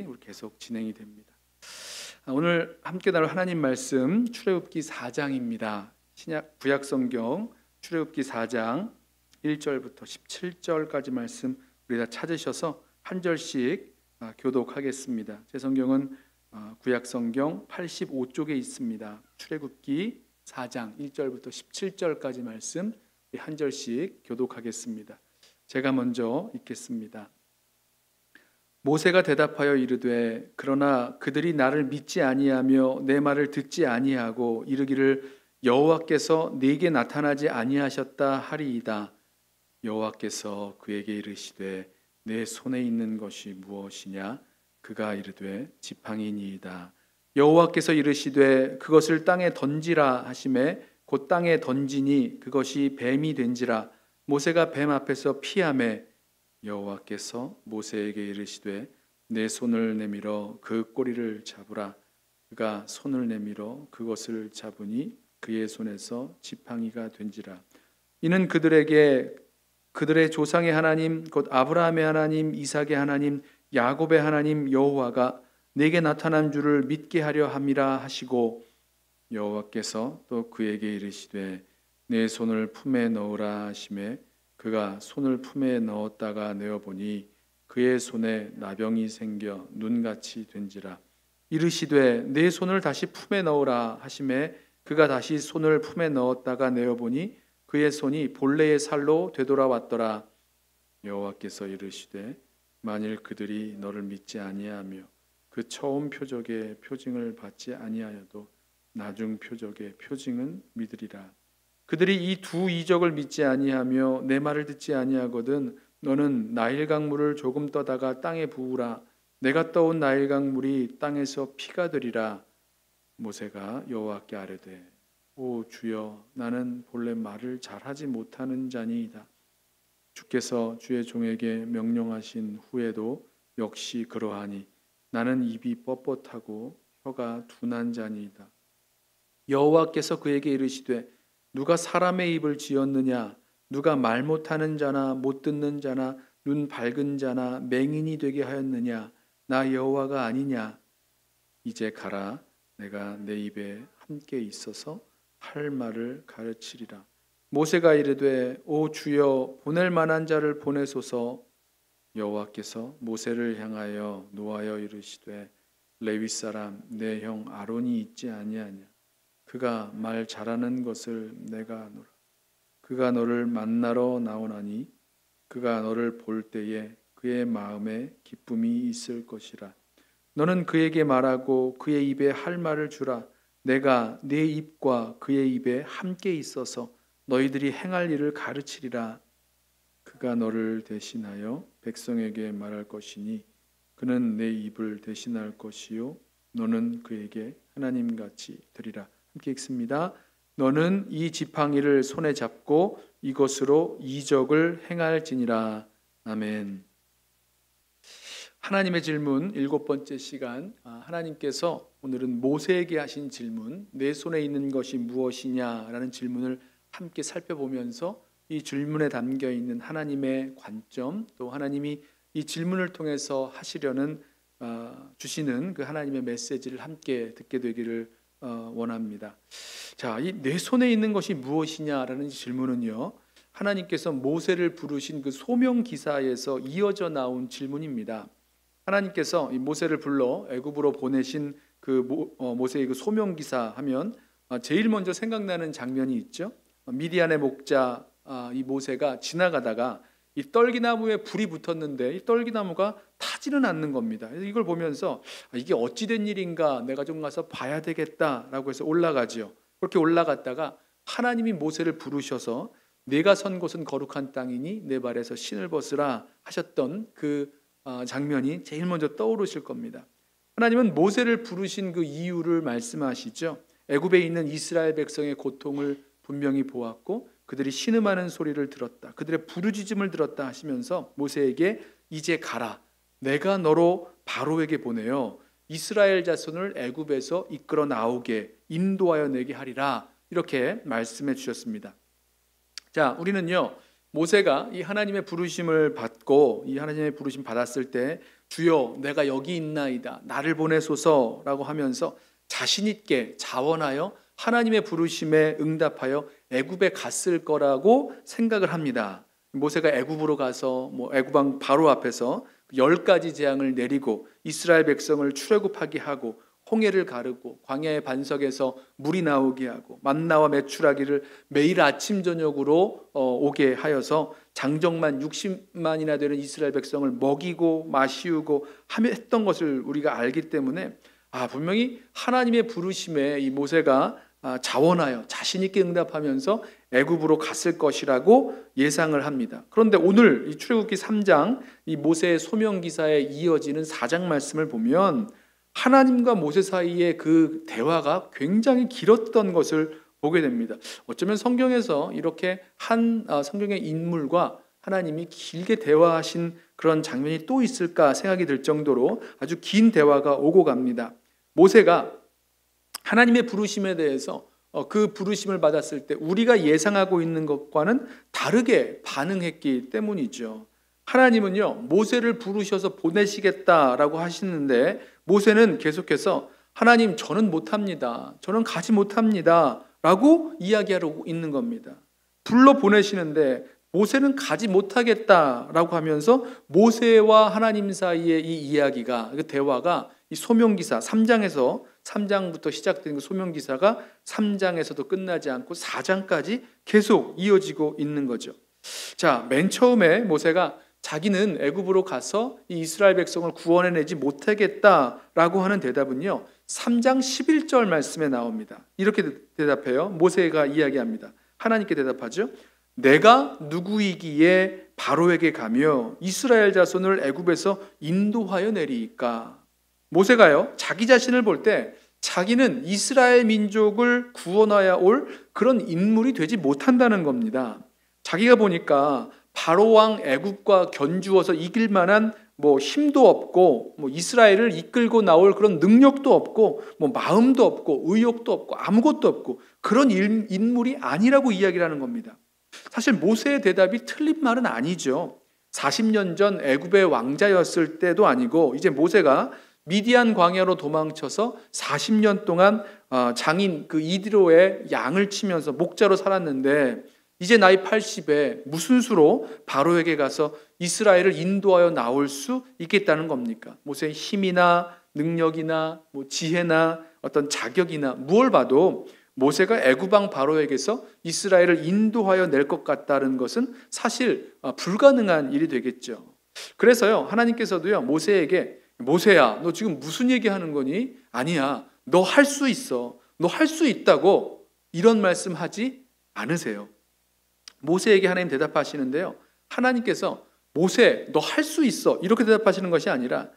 우리 계속 진행이 됩니다. 오늘 함께 나눌 하나님 말씀 출애굽기 4장입니다. 신약 구약 성경 출애굽기 4장 1절부터 17절까지 말씀 우리 다 찾으셔서 한 절씩 교독하겠습니다. 제 성경은 구약 성경 85쪽에 있습니다. 출애굽기 4장 1절부터 17절까지 말씀 한 절씩 교독하겠습니다. 제가 먼저 읽겠습니다. 모세가 대답하여 이르되 그러나 그들이 나를 믿지 아니하며 내 말을 듣지 아니하고 이르기를 여호와께서 네게 나타나지 아니하셨다 하리이다. 여호와께서 그에게 이르시되 내 손에 있는 것이 무엇이냐? 그가 이르되 지팡이니이다. 여호와께서 이르시되 그것을 땅에 던지라 하시매 곧 땅에 던지니 그것이 뱀이 된지라. 모세가 뱀 앞에서 피하매 여호와께서 모세에게 이르시되 내 손을 내밀어 그 꼬리를 잡으라. 그가 손을 내밀어 그것을 잡으니 그의 손에서 지팡이가 된지라. 이는 그들에게 그들의 조상의 하나님 곧 아브라함의 하나님 이삭의 하나님 야곱의 하나님 여호와가 내게 나타난 줄을 믿게 하려 함이라 하시고 여호와께서 또 그에게 이르시되 내 손을 품에 넣으라 하시매 그가 손을 품에 넣었다가 내어보니 그의 손에 나병이 생겨 눈같이 된지라. 이르시되 내 손을 다시 품에 넣으라 하시매 그가 다시 손을 품에 넣었다가 내어보니 그의 손이 본래의 살로 되돌아왔더라. 여호와께서 이르시되 만일 그들이 너를 믿지 아니하며 그 처음 표적의 표징을 받지 아니하여도 나중 표적의 표징은 믿으리라. 그들이 이 두 이적을 믿지 아니하며 내 말을 듣지 아니하거든 너는 나일 강물을 조금 떠다가 땅에 부으라. 내가 떠온 나일 강물이 땅에서 피가 되리라. 모세가 여호와께 아뢰되 오 주여 나는 본래 말을 잘하지 못하는 자니이다. 주께서 주의 종에게 명령하신 후에도 역시 그러하니 나는 입이 뻣뻣하고 혀가 둔한 자니이다. 여호와께서 그에게 이르시되 누가 사람의 입을 지었느냐? 누가 말 못하는 자나 못 듣는 자나 눈 밝은 자나 맹인이 되게 하였느냐? 나 여호와가 아니냐? 이제 가라. 내가 내 입에 함께 있어서 할 말을 가르치리라. 모세가 이르되 오 주여 보낼 만한 자를 보내소서. 여호와께서 모세를 향하여 노하여 이르시되 레위 사람 내 형 아론이 있지 아니하냐? 그가 말 잘하는 것을 내가 아노라. 그가 너를 만나러 나오나니 그가 너를 볼 때에 그의 마음에 기쁨이 있을 것이라. 너는 그에게 말하고 그의 입에 할 말을 주라. 내가 네 입과 그의 입에 함께 있어서 너희들이 행할 일을 가르치리라. 그가 너를 대신하여 백성에게 말할 것이니 그는 내 입을 대신할 것이요 너는 그에게 하나님같이 되리라. 함께 읽습니다. 너는 이 지팡이를 손에 잡고 이것으로 이적을 행할지니라. 아멘. 하나님의 질문 7번째 시간. 하나님께서 오늘은 모세에게 하신 질문, 내 손에 있는 것이 무엇이냐라는 질문을 함께 살펴보면서 이 질문에 담겨 있는 하나님의 관점, 또 하나님이 이 질문을 통해서 하시려는 주시는 그 하나님의 메시지를 함께 듣게 되기를 원합니다. 자, 이 내 손에 있는 것이 무엇이냐라는 질문은요, 하나님께서 모세를 부르신 그 소명 기사에서 이어져 나온 질문입니다. 하나님께서 이 모세를 불러 애굽으로 보내신 그 모세의 그 소명 기사 하면 제일 먼저 생각나는 장면이 있죠. 미디안의 목자 이 모세가 지나가다가 이 떨기나무에 불이 붙었는데 이 떨기나무가 타지는 않는 겁니다. 그래서 이걸 보면서 이게 어찌된 일인가 내가 좀 가서 봐야 되겠다라고 해서 올라가지요. 그렇게 올라갔다가 하나님이 모세를 부르셔서 내가 선 곳은 거룩한 땅이니 내 발에서 신을 벗으라 하셨던 그 장면이 제일 먼저 떠오르실 겁니다. 하나님은 모세를 부르신 그 이유를 말씀하시죠. 애굽에 있는 이스라엘 백성의 고통을 분명히 보았고 그들이 신음하는 소리를 들었다. 그들의 부르짖음을 들었다 하시면서 모세에게 이제 가라. 내가 너로 바로에게 보내어 이스라엘 자손을 애굽에서 이끌어 나오게 인도하여 내게 하리라. 이렇게 말씀해 주셨습니다. 자, 우리는요 모세가 이 하나님의 부르심을 받고 이 하나님의 부르심 받았을 때 주여 내가 여기 있나이다 나를 보내소서라고 하면서 자신 있게 자원하여 하나님의 부르심에 응답하여 애굽에 갔을 거라고 생각을 합니다. 모세가 애굽으로 가서 애굽 왕 바로 앞에서 10가지 재앙을 내리고 이스라엘 백성을 출애굽하게 하고 홍해를 가르고 광야의 반석에서 물이 나오게 하고 만나와 메추라기를 매일 아침 저녁으로 오게 하여서 장정만 60만이나 되는 이스라엘 백성을 먹이고 마시우고 했던 것을 우리가 알기 때문에 분명히 하나님의 부르심에 이 모세가 자원하여 자신 있게 응답하면서 애굽으로 갔을 것이라고 예상을 합니다. 그런데 오늘 이 출애굽기 3장 이 모세의 소명 기사에 이어지는 4장 말씀을 보면 하나님과 모세 사이의 그 대화가 굉장히 길었던 것을 보게 됩니다. 어쩌면 성경에서 이렇게 한 성경의 인물과 하나님이 길게 대화하신 그런 장면이 또 있을까 생각이 들 정도로 아주 긴 대화가 오고 갑니다. 모세가 하나님의 부르심에 대해서 그 부르심을 받았을 때 우리가 예상하고 있는 것과는 다르게 반응했기 때문이죠. 하나님은요, 모세를 부르셔서 보내시겠다라고 하시는데 모세는 계속해서 하나님 저는 못합니다. 저는 가지 못합니다. 라고 이야기하고 있는 겁니다. 불러 보내시는데 모세는 가지 못하겠다라고 하면서 모세와 하나님 사이의 이 이야기가, 그 대화가 이 소명기사 3장부터 시작된 그 소명기사가 3장에서도 끝나지 않고 4장까지 계속 이어지고 있는 거죠. 자, 맨 처음에 모세가 자기는 애굽으로 가서 이 이스라엘 백성을 구원해내지 못하겠다라고 하는 대답은요 3장 11절 말씀에 나옵니다. 이렇게 대답해요. 모세가 이야기합니다. 하나님께 대답하죠. 내가 누구이기에 바로에게 가며 이스라엘 자손을 애굽에서 인도하여 내리이까. 모세가요 자기 자신을 볼 때 자기는 이스라엘 민족을 구원하여 올 그런 인물이 되지 못한다는 겁니다. 자기가 보니까 바로 왕 애굽과 견주어서 이길 만한 힘도 없고 이스라엘을 이끌고 나올 그런 능력도 없고 마음도 없고 의욕도 없고 아무것도 없고 그런 인물이 아니라고 이야기를 하는 겁니다. 사실 모세의 대답이 틀린 말은 아니죠. 40년 전 애굽의 왕자였을 때도 아니고 이제 모세가 미디안 광야로 도망쳐서 40년 동안 장인 그 이드로의 양을 치면서 목자로 살았는데 이제 나이 80에 무슨 수로 바로에게 가서 이스라엘을 인도하여 나올 수 있겠다는 겁니까? 모세의 힘이나 능력이나 지혜나 어떤 자격이나 무엇을 봐도 모세가 애굽왕 바로에게서 이스라엘을 인도하여 낼 것 같다는 것은 사실 불가능한 일이 되겠죠. 그래서요 하나님께서도요 모세에게 모세야 너 지금 무슨 얘기하는 거니? 아니야 너 할 수 있어. 너 할 수 있다고 이런 말씀하지 않으세요. 모세에게 하나님 대답하시는데요 하나님께서 모세 너 할 수 있어 이렇게 대답하시는 것이 아니라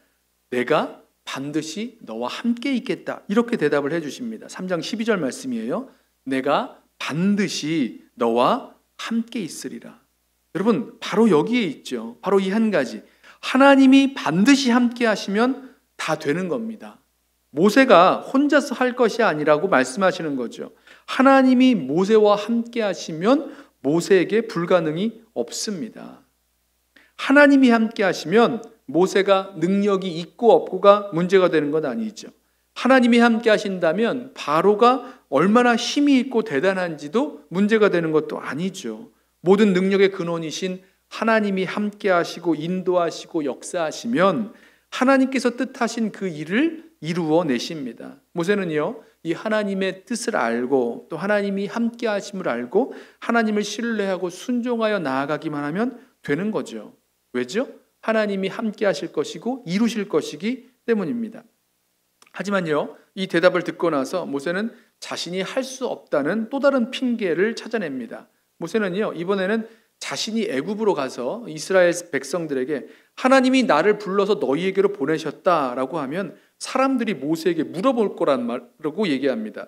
내가 반드시 너와 함께 있겠다 이렇게 대답을 해주십니다. 3장 12절 말씀이에요. 내가 반드시 너와 함께 있으리라. 여러분 바로 여기에 있죠. 바로 이 한 가지 하나님이 반드시 함께 하시면 다 되는 겁니다. 모세가 혼자서 할 것이 아니라고 말씀하시는 거죠. 하나님이 모세와 함께 하시면 모세에게 불가능이 없습니다. 하나님이 함께 하시면 모세가 능력이 있고 없고가 문제가 되는 건 아니죠. 하나님이 함께 하신다면 바로가 얼마나 힘이 있고 대단한지도 문제가 되는 것도 아니죠. 모든 능력의 근원이신 하나님이 함께 하시고 인도하시고 역사하시면 하나님께서 뜻하신 그 일을 이루어 내십니다. 모세는요 이 하나님의 뜻을 알고 또 하나님이 함께 하심을 알고 하나님을 신뢰하고 순종하여 나아가기만 하면 되는 거죠. 왜죠? 하나님이 함께 하실 것이고 이루실 것이기 때문입니다. 하지만요 이 대답을 듣고 나서 모세는 자신이 할 수 없다는 또 다른 핑계를 찾아냅니다. 모세는요 이번에는 자신이 애굽으로 가서 이스라엘 백성들에게 하나님이 나를 불러서 너희에게로 보내셨다라고 하면 사람들이 모세에게 물어볼 거란 말이라고 얘기합니다.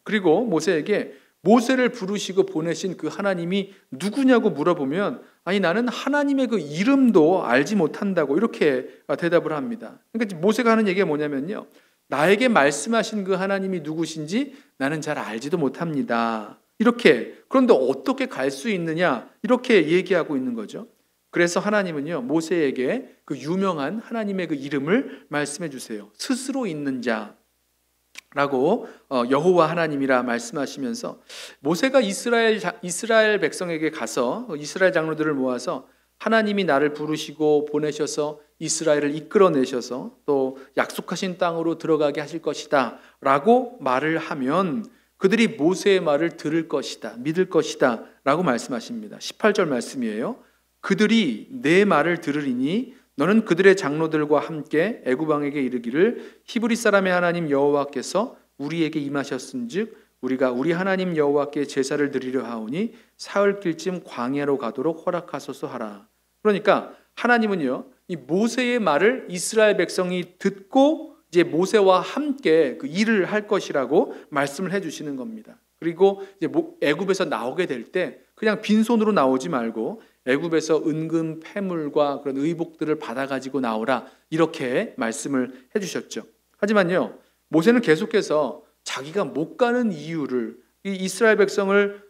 그리고 모세에게 모세를 부르시고 보내신 그 하나님이 누구냐고 물어보면 아니 나는 하나님의 그 이름도 알지 못한다고 이렇게 대답을 합니다. 그러니까 모세가 하는 얘기가 뭐냐면요 나에게 말씀하신 그 하나님이 누구신지 나는 잘 알지도 못합니다. 이렇게 그런데 어떻게 갈 수 있느냐 이렇게 얘기하고 있는 거죠. 그래서 하나님은요, 모세에게 그 유명한 하나님의 그 이름을 말씀해 주세요. 스스로 있는 자라고 여호와 하나님이라 말씀하시면서 모세가 이스라엘 백성에게 가서 이스라엘 장로들을 모아서 하나님이 나를 부르시고 보내셔서 이스라엘을 이끌어내셔서 또 약속하신 땅으로 들어가게 하실 것이다 라고 말을 하면 그들이 모세의 말을 들을 것이다, 믿을 것이다 라고 말씀하십니다. 18절 말씀이에요. 그들이 내 말을 들으리니 너는 그들의 장로들과 함께 애굽 왕에게 이르기를 히브리 사람의 하나님 여호와께서 우리에게 임하셨은즉 우리가 우리 하나님 여호와께 제사를 드리려 하오니 사흘길쯤 광야로 가도록 허락하소서 하라. 그러니까 하나님은요, 이 모세의 말을 이스라엘 백성이 듣고 이제 모세와 함께 그 일을 할 것이라고 말씀을 해주시는 겁니다. 그리고 이제 애굽에서 나오게 될 때 그냥 빈손으로 나오지 말고 애굽에서 은금 패물과 그런 의복들을 받아가지고 나오라 이렇게 말씀을 해주셨죠. 하지만요, 모세는 계속해서 자기가 못 가는 이유를 이 이스라엘 백성을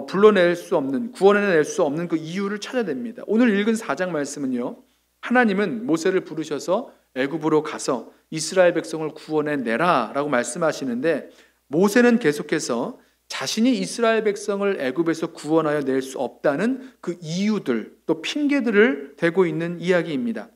불러낼 수 없는, 구원해낼 수 없는 그 이유를 찾아냅니다. 오늘 읽은 4장 말씀은요, 하나님은 모세를 부르셔서 애굽으로 가서 이스라엘 백성을 구원해내라 라고 말씀하시는데 모세는 계속해서 자신이 이스라엘 백성을 애굽에서 구원하여 낼 수 없다는 그 이유들 또 핑계들을 대고 있는 이야기입니다.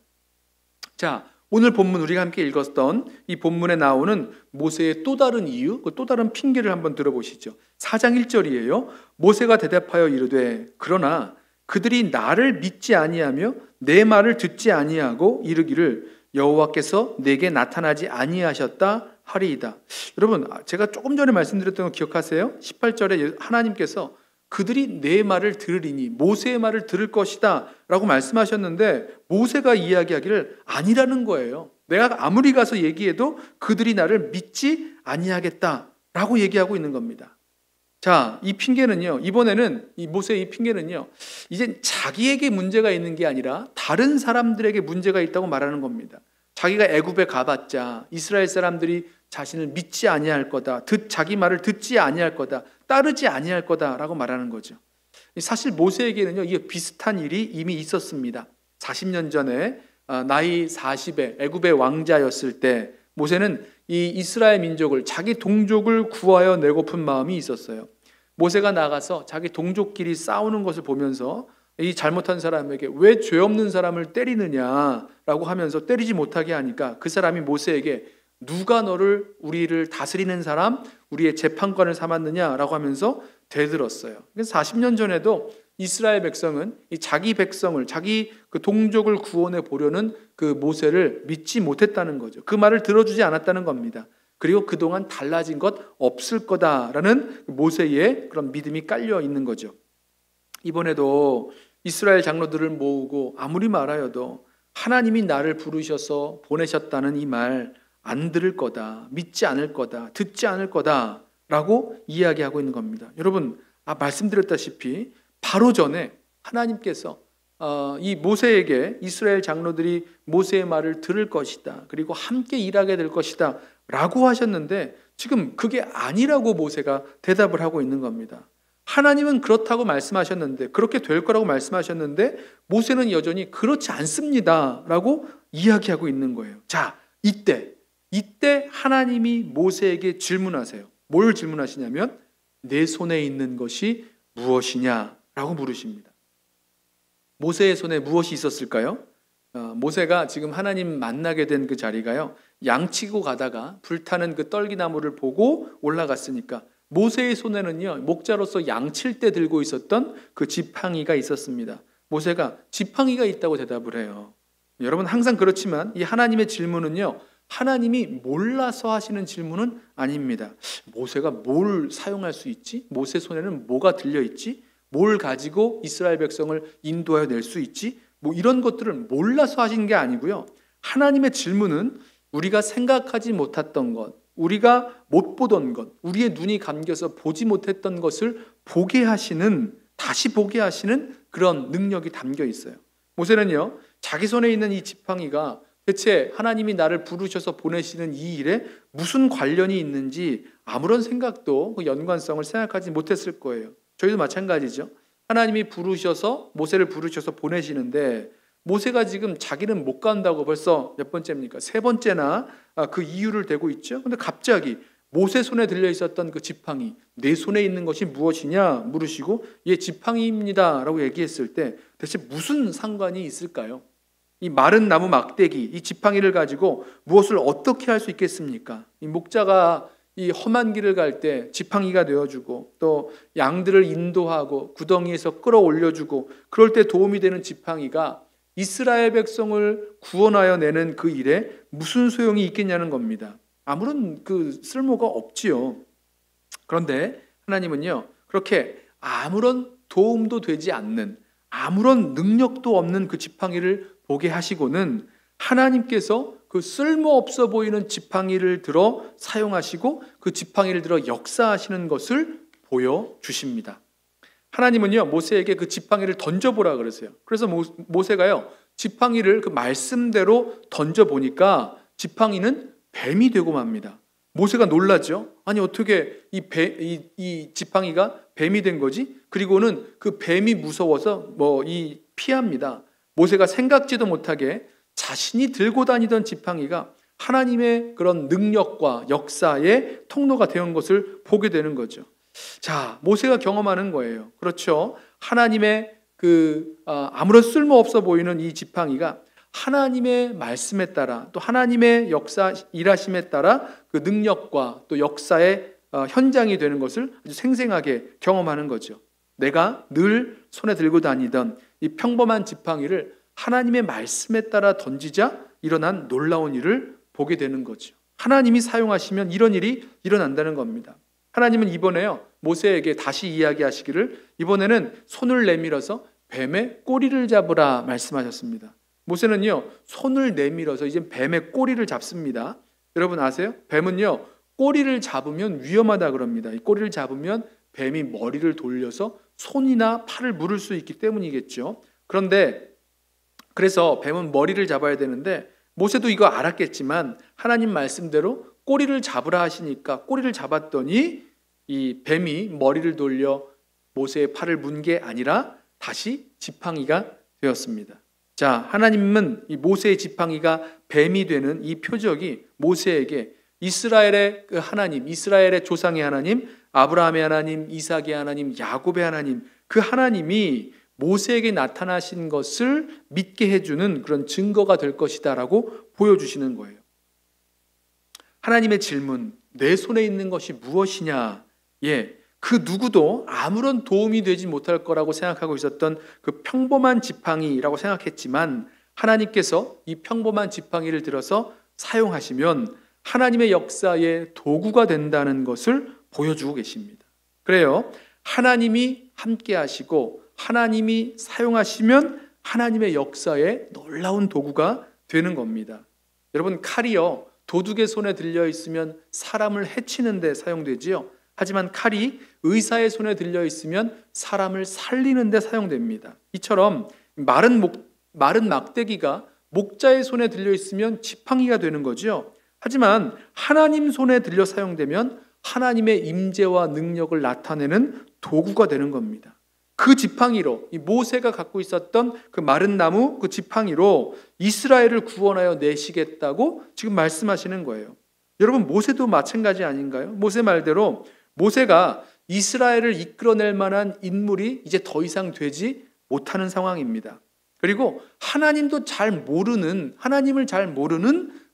자, 오늘 본문 우리가 함께 읽었던 이 본문에 나오는 모세의 또 다른 이유, 또 다른 핑계를 한번 들어보시죠. 4장 1절이에요. 모세가 대답하여 이르되 그러나 그들이 나를 믿지 아니하며 내 말을 듣지 아니하고 이르기를 여호와께서 내게 나타나지 아니하셨다 하리이다. 여러분, 제가 조금 전에 말씀드렸던 거 기억하세요? 18절에 하나님께서 그들이 내 말을 들으리니 모세의 말을 들을 것이다 라고 말씀하셨는데 모세가 이야기하기를 아니라는 거예요. 내가 아무리 가서 얘기해도 그들이 나를 믿지 아니하겠다 라고 얘기하고 있는 겁니다. 자, 이 핑계는요, 이번에는 이 모세의 이 핑계는요, 이제 자기에게 문제가 있는 게 아니라 다른 사람들에게 문제가 있다고 말하는 겁니다. 자기가 애굽에 가봤자 이스라엘 사람들이 자신을 믿지 아니할 거다, 자기 말을 듣지 아니할 거다, 따르지 아니할 거다라고 말하는 거죠. 사실 모세에게는요, 이게 비슷한 일이 이미 있었습니다. 40년 전에 나이 40에 애굽의 왕자였을 때 모세는 이 이스라엘 민족을, 자기 동족을 구하여 내고픈 마음이 있었어요. 모세가 나가서 자기 동족끼리 싸우는 것을 보면서 이 잘못한 사람에게 왜 죄 없는 사람을 때리느냐라고 하면서 때리지 못하게 하니까 그 사람이 모세에게 누가 너를, 우리를 다스리는 사람, 우리의 재판관을 삼았느냐라고 하면서 대들었어요. 그래서 40년 전에도 이스라엘 백성은 이 자기 백성을, 자기 그 동족을 구원해 보려는 그 모세를 믿지 못했다는 거죠. 그 말을 들어주지 않았다는 겁니다. 그리고 그동안 달라진 것 없을 거다라는 모세의 그런 믿음이 깔려 있는 거죠. 이번에도 이스라엘 장로들을 모으고 아무리 말하여도 하나님이 나를 부르셔서 보내셨다는 이 말 안 들을 거다, 믿지 않을 거다, 듣지 않을 거다라고 이야기하고 있는 겁니다. 여러분, 말씀드렸다시피 바로 전에 하나님께서 이 모세에게 이스라엘 장로들이 모세의 말을 들을 것이다, 그리고 함께 일하게 될 것이다 라고 하셨는데 지금 그게 아니라고 모세가 대답을 하고 있는 겁니다. 하나님은 그렇다고 말씀하셨는데, 그렇게 될 거라고 말씀하셨는데 모세는 여전히 그렇지 않습니다 라고 이야기하고 있는 거예요. 자, 이때 하나님이 모세에게 질문하세요. 뭘 질문하시냐면 내 손에 있는 것이 무엇이냐라고 물으십니다. 모세의 손에 무엇이 있었을까요? 모세가 지금 하나님 만나게 된 그 자리가요, 양치고 가다가 불타는 그 떨기나무를 보고 올라갔으니까 모세의 손에는요, 목자로서 양칠 때 들고 있었던 그 지팡이가 있었습니다. 모세가 지팡이가 있다고 대답을 해요. 여러분, 항상 그렇지만 이 하나님의 질문은요, 하나님이 몰라서 하시는 질문은 아닙니다. 모세가 뭘 사용할 수 있지? 모세 손에는 뭐가 들려있지? 뭘 가지고 이스라엘 백성을 인도하여 낼 수 있지? 뭐 이런 것들을 몰라서 하신 게 아니고요. 하나님의 질문은 우리가 생각하지 못했던 것, 우리가 못 보던 것, 우리의 눈이 감겨서 보지 못했던 것을 보게 하시는, 다시 보게 하시는 그런 능력이 담겨 있어요. 모세는요, 자기 손에 있는 이 지팡이가 대체 하나님이 나를 부르셔서 보내시는 이 일에 무슨 관련이 있는지 아무런 생각도 그 연관성을 생각하지 못했을 거예요. 저희도 마찬가지죠. 하나님이 부르셔서 모세를 부르셔서 보내시는데 모세가 지금 자기는 못 간다고 벌써 몇 번째입니까? 세 번째나 그 이유를 대고 있죠. 근데 갑자기 모세 손에 들려 있었던 그 지팡이, 내 손에 있는 것이 무엇이냐 물으시고 예, 지팡이입니다 라고 얘기했을 때 대체 무슨 상관이 있을까요? 이 마른 나무 막대기, 이 지팡이를 가지고 무엇을 어떻게 할 수 있겠습니까? 이 목자가 이 험한 길을 갈 때 지팡이가 되어주고 또 양들을 인도하고 구덩이에서 끌어올려주고 그럴 때 도움이 되는 지팡이가 이스라엘 백성을 구원하여 내는 그 일에 무슨 소용이 있겠냐는 겁니다. 아무런 그 쓸모가 없지요. 그런데 하나님은요, 그렇게 아무런 도움도 되지 않는, 아무런 능력도 없는 그 지팡이를 보게 하시고는 하나님께서 그 쓸모없어 보이는 지팡이를 들어 사용하시고 그 지팡이를 들어 역사하시는 것을 보여주십니다. 하나님은요, 모세에게 그 지팡이를 던져보라 그러세요. 그래서 모세가요, 지팡이를 그 말씀대로 던져보니까 지팡이는 뱀이 되고 맙니다. 모세가 놀라죠. 아니 어떻게 이 지팡이가 뱀이 된 거지? 그리고는 그 뱀이 무서워서 피합니다. 모세가 생각지도 못하게 자신이 들고 다니던 지팡이가 하나님의 그런 능력과 역사의 통로가 되는 것을 보게 되는 거죠. 자, 모세가 경험하는 거예요. 그렇죠. 하나님의 아무런 쓸모없어 보이는 이 지팡이가 하나님의 말씀에 따라 또 하나님의 역사 일하심에 따라 그 능력과 또 역사의 현장이 되는 것을 아주 생생하게 경험하는 거죠. 내가 늘 손에 들고 다니던 이 평범한 지팡이를 하나님의 말씀에 따라 던지자 일어난 놀라운 일을 보게 되는 거죠. 하나님이 사용하시면 이런 일이 일어난다는 겁니다. 하나님은 이번에요, 모세에게 다시 이야기하시기를 이번에는 손을 내밀어서 뱀의 꼬리를 잡으라 말씀하셨습니다. 모세는요, 손을 내밀어서 이제 뱀의 꼬리를 잡습니다. 여러분 아세요? 뱀은요, 꼬리를 잡으면 위험하다 그럽니다. 이 꼬리를 잡으면 뱀이 머리를 돌려서 손이나 팔을 물을 수 있기 때문이겠죠. 그래서 뱀은 머리를 잡아야 되는데 모세도 이거 알았겠지만 하나님 말씀대로 꼬리를 잡으라 하시니까 꼬리를 잡았더니 이 뱀이 머리를 돌려 모세의 팔을 문 게 아니라 다시 지팡이가 되었습니다. 자, 하나님은 이 모세의 지팡이가 뱀이 되는 이 표적이 모세에게 이스라엘의 그 하나님, 이스라엘의 조상의 하나님, 아브라함의 하나님, 이삭의 하나님, 야곱의 하나님, 그 하나님이 모세에게 나타나신 것을 믿게 해주는 그런 증거가 될 것이다라고 보여주시는 거예요. 하나님의 질문, 내 손에 있는 것이 무엇이냐? 그 누구도 아무런 도움이 되지 못할 거라고 생각하고 있었던 그 평범한 지팡이라고 생각했지만 하나님께서 이 평범한 지팡이를 들어서 사용하시면 하나님의 역사의 도구가 된다는 것을 보여주고 계십니다. 그래요. 하나님이 함께 하시고 하나님이 사용하시면 하나님의 역사에 놀라운 도구가 되는 겁니다. 여러분, 칼이요, 도둑의 손에 들려 있으면 사람을 해치는 데 사용되지요. 하지만 칼이 의사의 손에 들려 있으면 사람을 살리는 데 사용됩니다. 이처럼 마른 막대기가 목자의 손에 들려 있으면 지팡이가 되는 거죠. 하지만 하나님 손에 들려 사용되면 하나님의 임재와 능력을 나타내는 도구가 되는 겁니다. 그 지팡이로, 이 모세가 갖고 있었던 그 마른 나무 그 지팡이로 이스라엘을 구원하여 내시겠다고 지금 말씀하시는 거예요. 여러분, 모세도 마찬가지 아닌가요? 모세 말대로 모세가 이스라엘을 이끌어낼 만한 인물이 이제 더 이상 되지 못하는 상황입니다. 그리고 하나님을 잘 모르는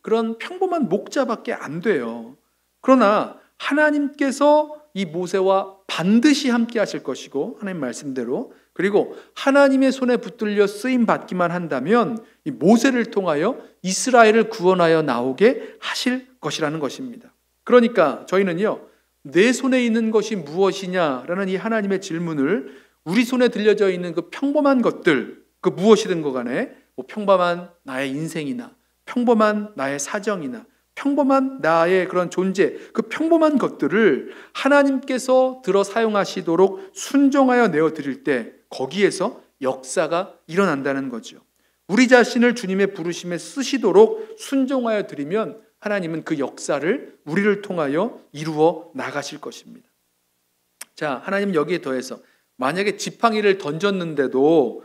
그런 평범한 목자밖에 안 돼요. 그러나 하나님께서 이 모세와 반드시 함께 하실 것이고 하나님 말씀대로, 그리고 하나님의 손에 붙들려 쓰임 받기만 한다면 이 모세를 통하여 이스라엘을 구원하여 나오게 하실 것이라는 것입니다. 그러니까 저희는요, 내 손에 있는 것이 무엇이냐라는 이 하나님의 질문을 우리 손에 들려져 있는 그 평범한 것들, 그 무엇이든 간에 평범한 나의 인생이나 평범한 나의 사정이나 평범한 나의 그런 존재, 그 평범한 것들을 하나님께서 들어 사용하시도록 순종하여 내어드릴 때 거기에서 역사가 일어난다는 거죠. 우리 자신을 주님의 부르심에 쓰시도록 순종하여 드리면 하나님은 그 역사를 우리를 통하여 이루어 나가실 것입니다. 자, 하나님 여기에 더해서 만약에 지팡이를 던졌는데도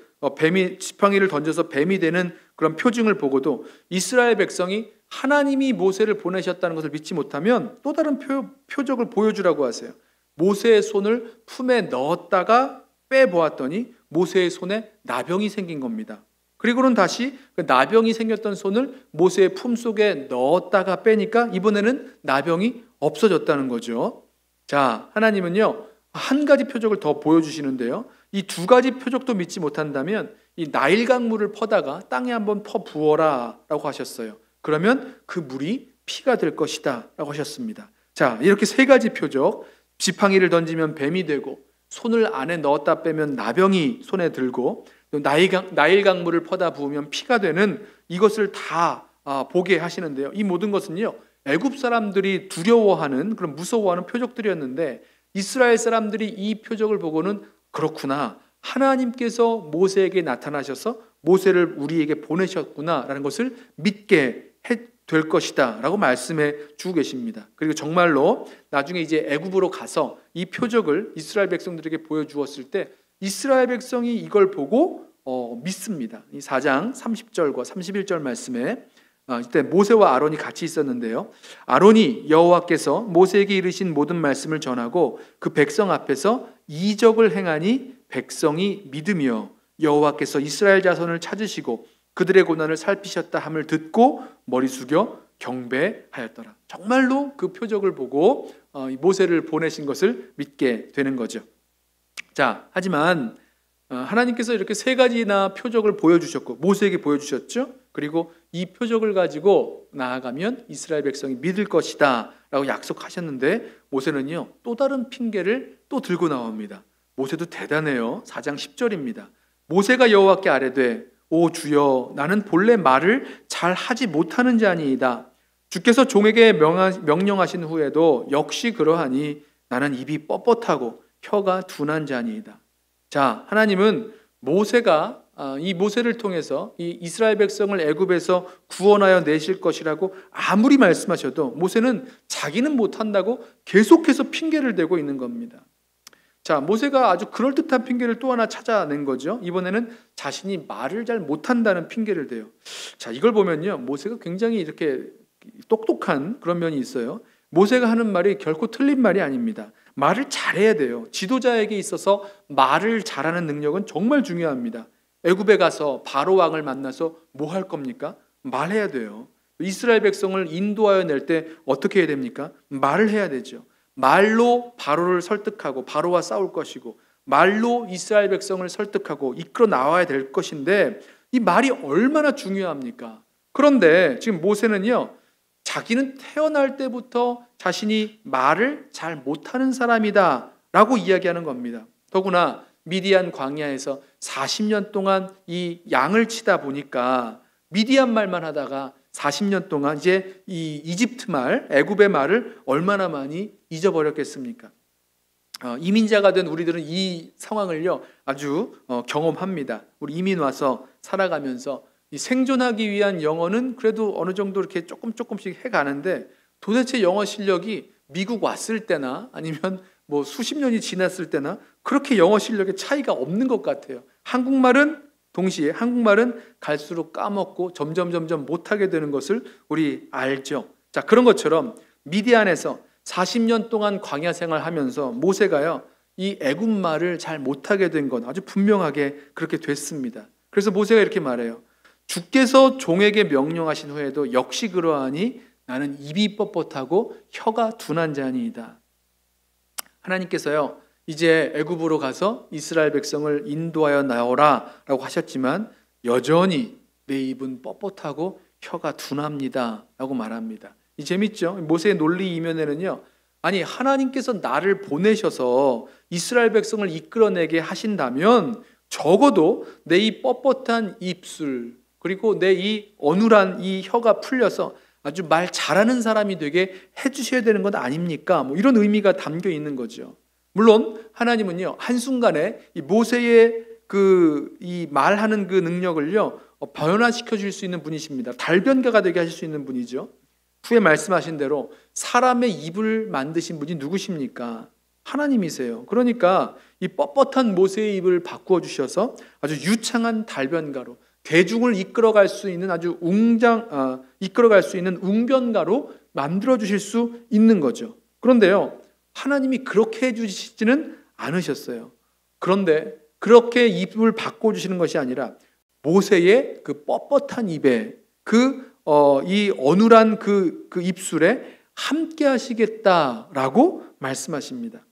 지팡이를 던져서 뱀이 되는 그런 표징을 보고도 이스라엘 백성이 하나님이 모세를 보내셨다는 것을 믿지 못하면 또 다른 표적을 보여주라고 하세요. 모세의 손을 품에 넣었다가 빼보았더니 모세의 손에 나병이 생긴 겁니다. 그리고는 다시 그 나병이 생겼던 손을 모세의 품속에 넣었다가 빼니까 이번에는 나병이 없어졌다는 거죠. 자, 하나님은요, 한 가지 표적을 더 보여주시는데요. 이 두 가지 표적도 믿지 못한다면 이 나일 강물을 퍼다가 땅에 한번 퍼 부어라 라고 하셨어요. 그러면 그 물이 피가 될 것이다 라고 하셨습니다. 자, 이렇게 세 가지 표적, 지팡이를 던지면 뱀이 되고 손을 안에 넣었다 빼면 나병이 손에 들고 나일 강물을 퍼다 부으면 피가 되는 이것을 다 보게 하시는데요. 이 모든 것은요, 애굽 사람들이 두려워하는 그런 무서워하는 표적들이었는데 이스라엘 사람들이 이 표적을 보고는 그렇구나, 하나님께서 모세에게 나타나셔서 모세를 우리에게 보내셨구나라는 것을 믿게 될 것이다 라고 말씀해 주고 계십니다. 그리고 정말로 나중에 이제 애굽으로 가서 이 표적을 이스라엘 백성들에게 보여주었을 때 이스라엘 백성이 이걸 보고 믿습니다. 이 4장 30절과 31절 말씀에 이때 모세와 아론이 같이 있었는데요. 아론이 여호와께서 모세에게 이르신 모든 말씀을 전하고 그 백성 앞에서 이적을 행하니 백성이 믿으며 여호와께서 이스라엘 자손을 찾으시고 그들의 고난을 살피셨다 함을 듣고 머리 숙여 경배하였더라. 정말로 그 표적을 보고 모세를 보내신 것을 믿게 되는 거죠. 자, 하지만 하나님께서 이렇게 세 가지나 표적을 보여주셨고 모세에게 보여주셨죠. 그리고 이 표적을 가지고 나아가면 이스라엘 백성이 믿을 것이다 라고 약속하셨는데 모세는요, 또 다른 핑계를 또 들고 나옵니다. 모세도 대단해요. 4장 10절입니다. 모세가 여호와께 아뢰되 오 주여, 나는 본래 말을 잘 하지 못하는 자니이다. 주께서 종에게 명령하신 후에도 역시 그러하니 나는 입이 뻣뻣하고 혀가 둔한 자니이다. 자, 하나님은 모세가 이 모세를 통해서 이 이스라엘 백성을 애굽에서 구원하여 내실 것이라고 아무리 말씀하셔도 모세는 자기는 못한다고 계속해서 핑계를 대고 있는 겁니다. 자, 모세가 아주 그럴듯한 핑계를 또 하나 찾아낸 거죠. 이번에는 자신이 말을 잘 못한다는 핑계를 대요. 자, 이걸 보면요, 모세가 굉장히 이렇게 똑똑한 그런 면이 있어요. 모세가 하는 말이 결코 틀린 말이 아닙니다. 말을 잘해야 돼요. 지도자에게 있어서 말을 잘하는 능력은 정말 중요합니다. 애굽에 가서 바로 왕을 만나서 뭐 할 겁니까? 말해야 돼요. 이스라엘 백성을 인도하여 낼 때 어떻게 해야 됩니까? 말을 해야 되죠. 말로 바로를 설득하고 바로와 싸울 것이고 말로 이스라엘 백성을 설득하고 이끌어 나와야 될 것인데 이 말이 얼마나 중요합니까? 그런데 지금 모세는요, 자기는 태어날 때부터 자신이 말을 잘 못하는 사람이다 라고 이야기하는 겁니다. 더구나 미디안 광야에서 40년 동안 이 양을 치다 보니까 미디안 말만 하다가 40년 동안 이제 이 이집트 말, 애굽의 말을 얼마나 많이 잊어버렸겠습니까? 이민자가 된 우리들은 이 상황을요 아주 경험합니다. 우리 이민 와서 살아가면서 이 생존하기 위한 영어는 그래도 어느 정도 이렇게 조금씩 해가는데 도대체 영어 실력이 미국 왔을 때나 아니면 뭐 수십 년이 지났을 때나 그렇게 영어 실력의 차이가 없는 것 같아요. 동시에 한국말은 갈수록 까먹고 점점 못하게 되는 것을 우리 알죠. 자, 그런 것처럼 미디안에서 40년 동안 광야 생활하면서 모세가요, 이 애굽 말을 잘 못하게 된 건 아주 분명하게 그렇게 됐습니다. 그래서 모세가 이렇게 말해요. 주께서 종에게 명령하신 후에도 역시 그러하니 나는 입이 뻣뻣하고 혀가 둔한 자니이다. 하나님께서요, 이제 애굽으로 가서 이스라엘 백성을 인도하여 나오라 라고 하셨지만 여전히 내 입은 뻣뻣하고 혀가 둔합니다 라고 말합니다. 이 재밌죠? 모세의 논리 이면에는요, 아니 하나님께서 나를 보내셔서 이스라엘 백성을 이끌어내게 하신다면 적어도 내 이 뻣뻣한 입술 그리고 내 이 어눌한 이 혀가 풀려서 아주 말 잘하는 사람이 되게 해주셔야 되는 건 아닙니까? 뭐 이런 의미가 담겨 있는 거죠. 물론 하나님은요, 한순간에 이 모세의 이 말하는 그 능력을요 변화시켜 줄 수 있는 분이십니다. 달변가가 되게 하실 수 있는 분이죠. 후에 말씀하신 대로 사람의 입을 만드신 분이 누구십니까? 하나님이세요. 그러니까 이 뻣뻣한 모세의 입을 바꾸어 주셔서 아주 유창한 달변가로, 대중을 이끌어갈 수 있는 이끌어갈 수 있는 웅변가로 만들어 주실 수 있는 거죠. 그런데요, 하나님이 그렇게 해주시지는 않으셨어요. 그런데 그렇게 입을 바꿔 주시는 것이 아니라 모세의 그 뻣뻣한 입에 이 어눌한 그 입술에 함께 하시겠다라고 말씀하십니다.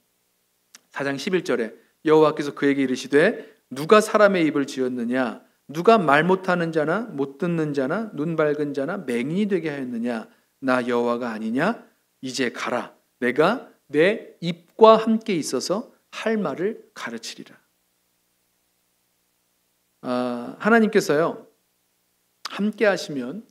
4장 11절에 여호와께서 그에게 이르시되 누가 사람의 입을 지었느냐, 누가 말 못하는 자나 못 듣는 자나 눈 밝은 자나 맹인이 되게 하였느냐, 나 여호와가 아니냐. 이제 가라. 내가 내 입과 함께 있어서 할 말을 가르치리라. 하나님께서요, 함께 하시면,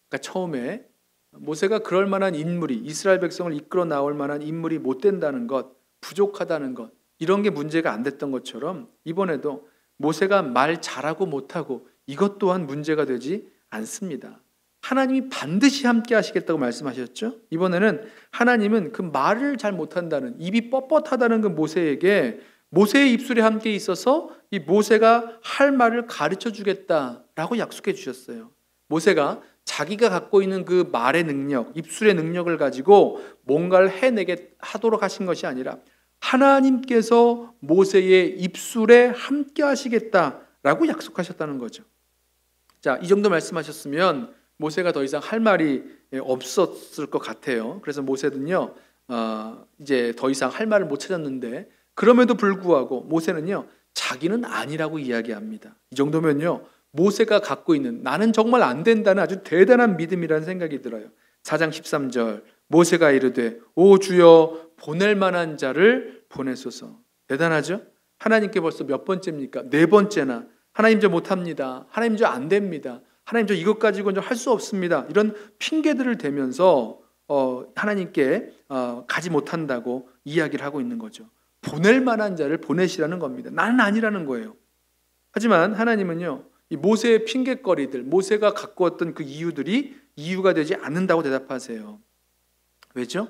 그러니까 처음에 모세가 그럴 만한 인물이, 이스라엘 백성을 이끌어 나올 만한 인물이 못 된다는 것, 부족하다는 것, 이런 게 문제가 안 됐던 것처럼 이번에도 모세가 말 잘하고 못하고 이것 또한 문제가 되지 않습니다. 하나님이 반드시 함께 하시겠다고 말씀하셨죠. 이번에는 하나님은 그 말을 잘 못한다는, 입이 뻣뻣하다는 그 모세에게 모세의 입술에 함께 있어서 이 모세가 할 말을 가르쳐 주겠다라고 약속해 주셨어요. 모세가 자기가 갖고 있는 그 말의 능력, 입술의 능력을 가지고 뭔가를 해내게 하도록 하신 것이 아니라 하나님께서 모세의 입술에 함께 하시겠다라고 약속하셨다는 거죠. 자, 이 정도 말씀하셨으면 모세가 더 이상 할 말이 없었을 것 같아요. 그래서 모세는요, 이제 더 이상 할 말을 못 찾았는데, 그럼에도 불구하고 모세는요, 자기는 아니라고 이야기합니다. 이 정도면요, 모세가 갖고 있는, 나는 정말 안 된다는 아주 대단한 믿음이라는 생각이 들어요. 4장 13절 모세가 이르되 오 주여 보낼 만한 자를 보내소서. 대단하죠? 하나님께 벌써 몇 번째입니까? 4번째나 하나님 저 못합니다. 하나님 저 안 됩니다. 하나님 저 이것 가지고는 할 수 없습니다. 이런 핑계들을 대면서 하나님께 가지 못한다고 이야기를 하고 있는 거죠. 보낼 만한 자를 보내시라는 겁니다. 나는 아니라는 거예요. 하지만 하나님은요, 이 모세의 핑계거리들, 모세가 갖고 왔던 그 이유들이 이유가 되지 않는다고 대답하세요. 왜죠?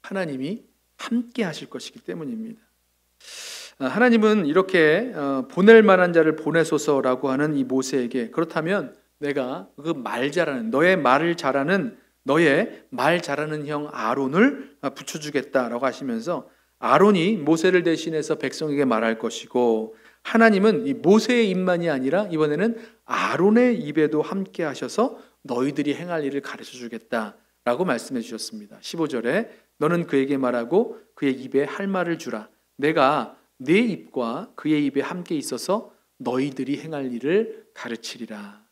하나님이 함께 하실 것이기 때문입니다. 하나님은 이렇게 보낼 만한 자를 보내소서라고 하는 이 모세에게, 그렇다면 내가 그 말 잘하는, 너의 말 잘하는 형 아론을 붙여주겠다라고 하시면서 아론이 모세를 대신해서 백성에게 말할 것이고, 하나님은 이 모세의 입만이 아니라 이번에는 아론의 입에도 함께 하셔서 너희들이 행할 일을 가르쳐 주겠다라고 말씀해 주셨습니다. 15절에 너는 그에게 말하고 그의 입에 할 말을 주라. 내가 네 입과 그의 입에 함께 있어서 너희들이 행할 일을 가르치리라.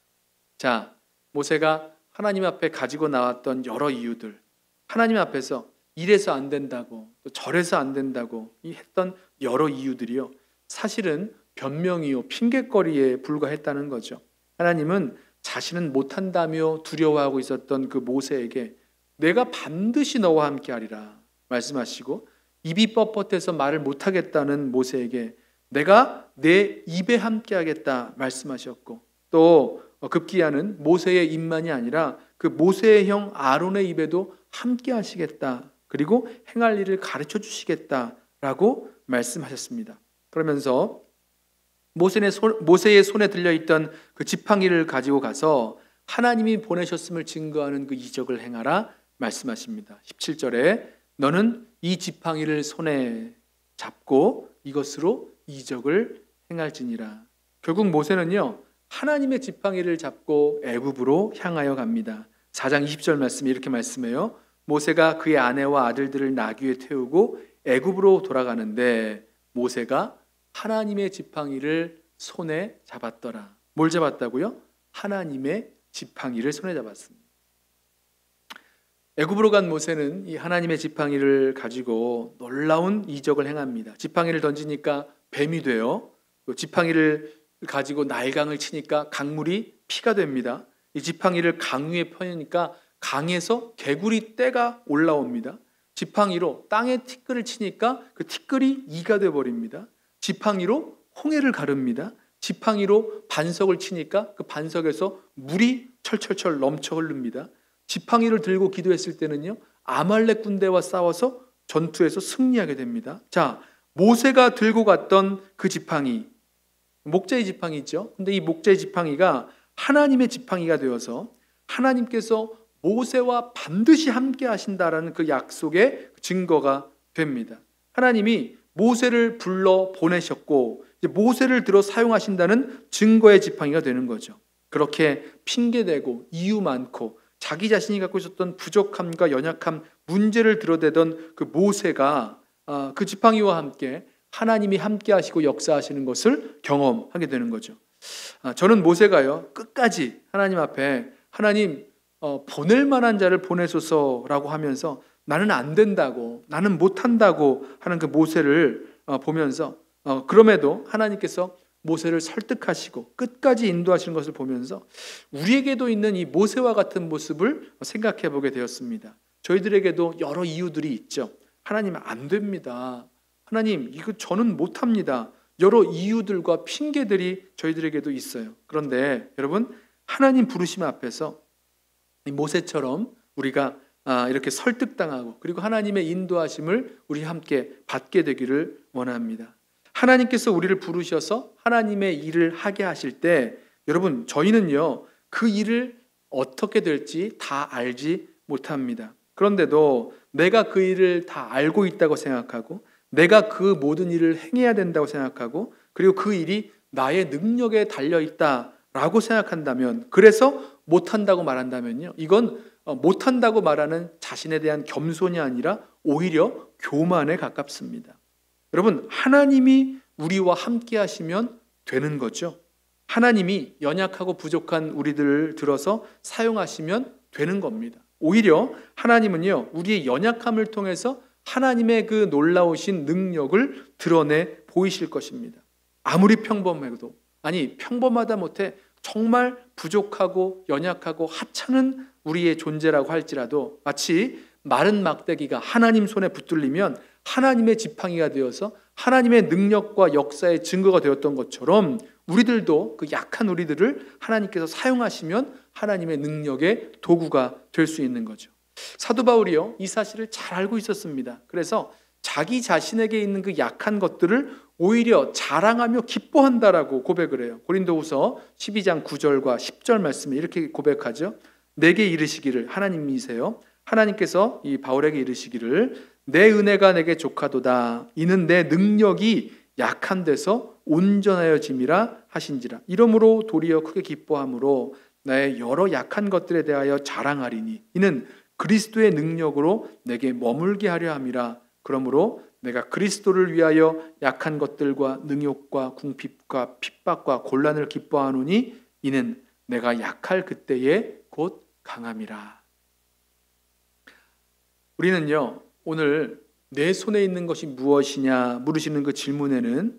자, 모세가 하나님 앞에 가지고 나왔던 여러 이유들, 하나님 앞에서 이래서 안 된다고, 또 저래서 안 된다고 했던 여러 이유들이요, 사실은 변명이요, 핑계거리에 불과했다는 거죠. 하나님은 자신은 못한다며 두려워하고 있었던 그 모세에게 내가 반드시 너와 함께 하리라 말씀하시고, 입이 뻣뻣해서 말을 못하겠다는 모세에게 내가 내 입에 함께 하겠다 말씀하셨고, 또 급기야는 모세의 입만이 아니라 그 모세의 형 아론의 입에도 함께 하시겠다, 그리고 행할 일을 가르쳐 주시겠다라고 말씀하셨습니다. 그러면서 모세의 손에 들려있던 그 지팡이를 가지고 가서 하나님이 보내셨음을 증거하는 그 이적을 행하라 말씀하십니다. 17절에 너는 이 지팡이를 손에 잡고 이것으로 이적을 행할지니라. 결국 모세는요, 하나님의 지팡이를 잡고 애굽으로 향하여 갑니다. 4장 20절 말씀이 이렇게 말씀해요. 모세가 그의 아내와 아들들을 나귀에 태우고 애굽으로 돌아가는데 모세가 하나님의 지팡이를 손에 잡았더라. 뭘 잡았다고요? 하나님의 지팡이를 손에 잡았습니다. 애굽으로 간 모세는 이 하나님의 지팡이를 가지고 놀라운 이적을 행합니다. 지팡이를 던지니까 뱀이 돼요. 또 지팡이를 가지고 나일강을 치니까 강물이 피가 됩니다. 이 지팡이를 강 위에 펴니까 강에서 개구리 떼가 올라옵니다. 지팡이로 땅에 티끌을 치니까 그 티끌이 이가 되어버립니다. 지팡이로 홍해를 가릅니다. 지팡이로 반석을 치니까 그 반석에서 물이 철철철 넘쳐 흐릅니다. 지팡이를 들고 기도했을 때는요, 아말렉 군대와 싸워서 전투에서 승리하게 됩니다. 자, 모세가 들고 갔던 그 지팡이, 목자의 지팡이죠. 근데 이 목자의 지팡이가 하나님의 지팡이가 되어서 하나님께서 모세와 반드시 함께 하신다라는 그 약속의 증거가 됩니다. 하나님이 모세를 불러 보내셨고 이제 모세를 들어 사용하신다는 증거의 지팡이가 되는 거죠. 그렇게 핑계대고 이유 많고 자기 자신이 갖고 있었던 부족함과 연약함, 문제를 드러대던 그 모세가 그 지팡이와 함께 하나님이 함께 하시고 역사하시는 것을 경험하게 되는 거죠. 저는 모세가요, 끝까지 하나님 앞에 하나님 보낼 만한 자를 보내소서라고 하면서 나는 안 된다고, 나는 못한다고 하는 그 모세를 보면서 그럼에도 하나님께서 모세를 설득하시고 끝까지 인도하시는 것을 보면서 우리에게도 있는 이 모세와 같은 모습을 생각해 보게 되었습니다. 저희들에게도 여러 이유들이 있죠. 하나님 안 됩니다. 하나님 이거 저는 못합니다. 여러 이유들과 핑계들이 저희들에게도 있어요. 그런데 여러분, 하나님 부르심 앞에서 이 모세처럼 우리가 이렇게 설득당하고 그리고 하나님의 인도하심을 우리 함께 받게 되기를 원합니다. 하나님께서 우리를 부르셔서 하나님의 일을 하게 하실 때 여러분, 저희는요 그 일을 어떻게 될지 다 알지 못합니다. 그런데도 내가 그 일을 다 알고 있다고 생각하고 내가 그 모든 일을 행해야 된다고 생각하고 그리고 그 일이 나의 능력에 달려있다라고 생각한다면, 그래서 못한다고 말한다면요, 이건 못한다고 말하는 자신에 대한 겸손이 아니라 오히려 교만에 가깝습니다. 여러분, 하나님이 우리와 함께 하시면 되는 거죠. 하나님이 연약하고 부족한 우리들을 들어서 사용하시면 되는 겁니다. 오히려 하나님은요, 우리의 연약함을 통해서 하나님의 그 놀라우신 능력을 드러내 보이실 것입니다. 아무리 평범해도, 아니 평범하다 못해 정말 부족하고 연약하고 하찮은 우리의 존재라고 할지라도 마치 마른 막대기가 하나님 손에 붙들리면 하나님의 지팡이가 되어서 하나님의 능력과 역사의 증거가 되었던 것처럼 우리들도 그 약한 우리들을 하나님께서 사용하시면 하나님의 능력의 도구가 될 수 있는 거죠. 사도 바울이요, 이 사실을 잘 알고 있었습니다. 그래서 자기 자신에게 있는 그 약한 것들을 오히려 자랑하며 기뻐한다라고 고백을 해요. 고린도후서 12장 9절과 10절 말씀에 이렇게 고백하죠. 내게 이르시기를, 하나님이세요, 하나님께서 이 바울에게 이르시기를 내 은혜가 내게 족하도다. 이는 내 능력이 약한 데서 온전하여짐이라 하신지라. 이러므로 도리어 크게 기뻐함으로 나의 여러 약한 것들에 대하여 자랑하리니 이는 그리스도의 능력으로 내게 머물게 하려 함이라. 그러므로 내가 그리스도를 위하여 약한 것들과 능욕과 궁핍과 핍박과 곤란을 기뻐하노니 이는 내가 약할 그때에 곧 강함이라. 우리는요, 오늘 내 손에 있는 것이 무엇이냐 물으시는 그 질문에는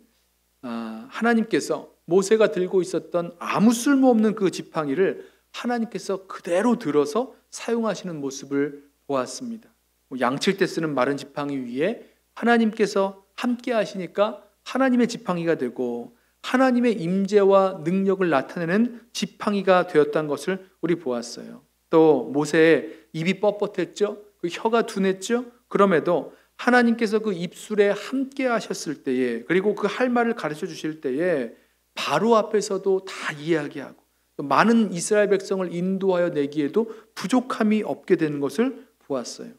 하나님께서 모세가 들고 있었던 아무 쓸모없는 그 지팡이를 하나님께서 그대로 들어서 사용하시는 모습을 보았습니다. 양칠 때 쓰는 마른 지팡이 위에 하나님께서 함께 하시니까 하나님의 지팡이가 되고 하나님의 임재와 능력을 나타내는 지팡이가 되었다는 것을 우리 보았어요. 또 모세의 입이 뻣뻣했죠. 그 혀가 둔했죠. 그럼에도 하나님께서 그 입술에 함께 하셨을 때에, 그리고 그 할 말을 가르쳐 주실 때에 바로 앞에서도 다 이야기하고 많은 이스라엘 백성을 인도하여 내기에도 부족함이 없게 되는 것을 보았어요.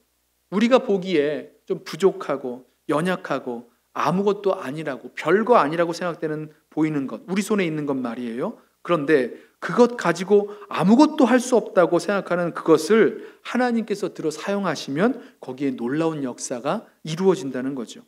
우리가 보기에 좀 부족하고 연약하고 아무것도 아니라고, 별거 아니라고 생각되는 보이는 것, 우리 손에 있는 것 말이에요. 그런데 그것 가지고 아무것도 할 수 없다고 생각하는 그것을 하나님께서 들어 사용하시면 거기에 놀라운 역사가 이루어진다는 거죠.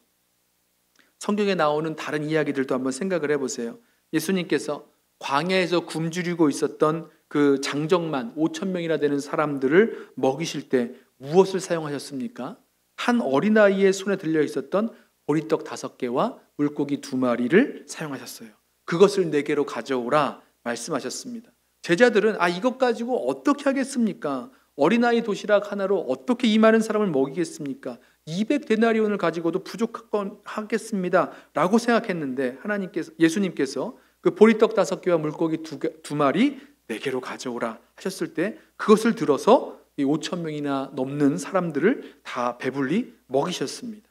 성경에 나오는 다른 이야기들도 한번 생각을 해보세요. 예수님께서 광야에서 굶주리고 있었던 그 장정만 5,000명이나 되는 사람들을 먹이실 때 무엇을 사용하셨습니까? 한 어린아이의 손에 들려 있었던 보리떡 5개와 물고기 2마리를 사용하셨어요. 그것을 내게로 가져오라 말씀하셨습니다. 제자들은 이것 가지고 어떻게 하겠습니까? 어린아이 도시락 하나로 어떻게 이 많은 사람을 먹이겠습니까? 200데나리온을 가지고도 부족하겠습니다 라고 생각했는데 예수님께서 그 보리떡 5개와 물고기 2마리 내게로 가져오라 하셨을 때 그것을 들어서 이 5천 명이나 넘는 사람들을 다 배불리 먹이셨습니다.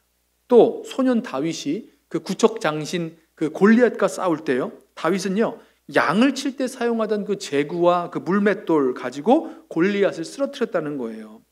또 소년 다윗이 그 구척 장신 그 골리앗과 싸울 때요, 다윗은요 양을 칠 때 사용하던 그 제구와 그 물맷돌 가지고 골리앗을 쓰러뜨렸다는 거예요.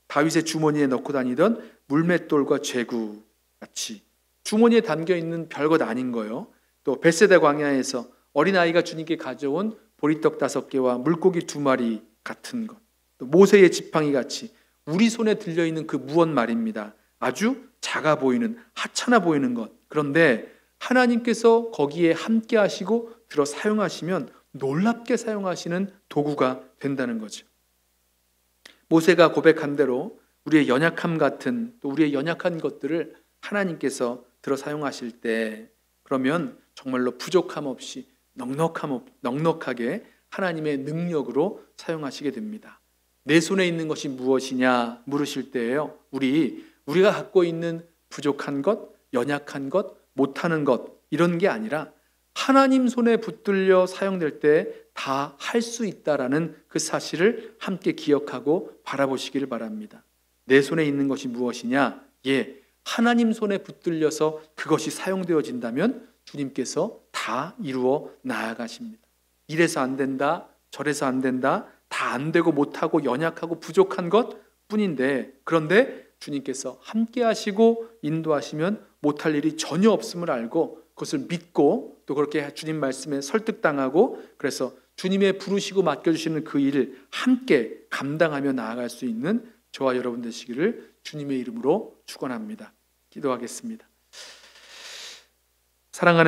다윗의 주머니에 넣고 다니던 물맷돌과 제구 같이 주머니에 담겨 있는 별것 아닌 거예요. 또 벳세다 광야에서 어린아이가 주님께 가져온 보리떡 5개와 물고기 2마리 같은 것, 또 모세의 지팡이 같이 우리 손에 들려있는 그 무언 말입니다. 아주 작아 보이는, 하찮아 보이는 것. 그런데 하나님께서 거기에 함께 하시고 들어 사용하시면 놀랍게 사용하시는 도구가 된다는 거죠. 모세가 고백한 대로 우리의 연약함 같은, 또 우리의 연약한 것들을 하나님께서 들어 사용하실 때, 그러면 정말로 부족함 없이 넉넉하게 하나님의 능력으로 사용하시게 됩니다. 내 손에 있는 것이 무엇이냐 물으실 때에요, 우리가 갖고 있는 부족한 것, 연약한 것, 못하는 것, 이런 게 아니라 하나님 손에 붙들려 사용될 때 다 할 수 있다라는 그 사실을 함께 기억하고 바라보시기를 바랍니다. 내 손에 있는 것이 무엇이냐? 하나님 손에 붙들려서 그것이 사용되어진다면 주님께서 다 이루어 나아가십니다. 이래서 안 된다, 저래서 안 된다, 다 안 되고 못하고 연약하고 부족한 것 뿐인데, 그런데 주님께서 함께 하시고 인도하시면 못할 일이 전혀 없음을 알고 그것을 믿고 또 그렇게 주님 말씀에 설득당하고, 그래서 주님의 부르시고 맡겨주시는 그 일을 함께 감당하며 나아갈 수 있는 저와 여러분 되시기를 주님의 이름으로 축원합니다. 기도하겠습니다. 사랑하는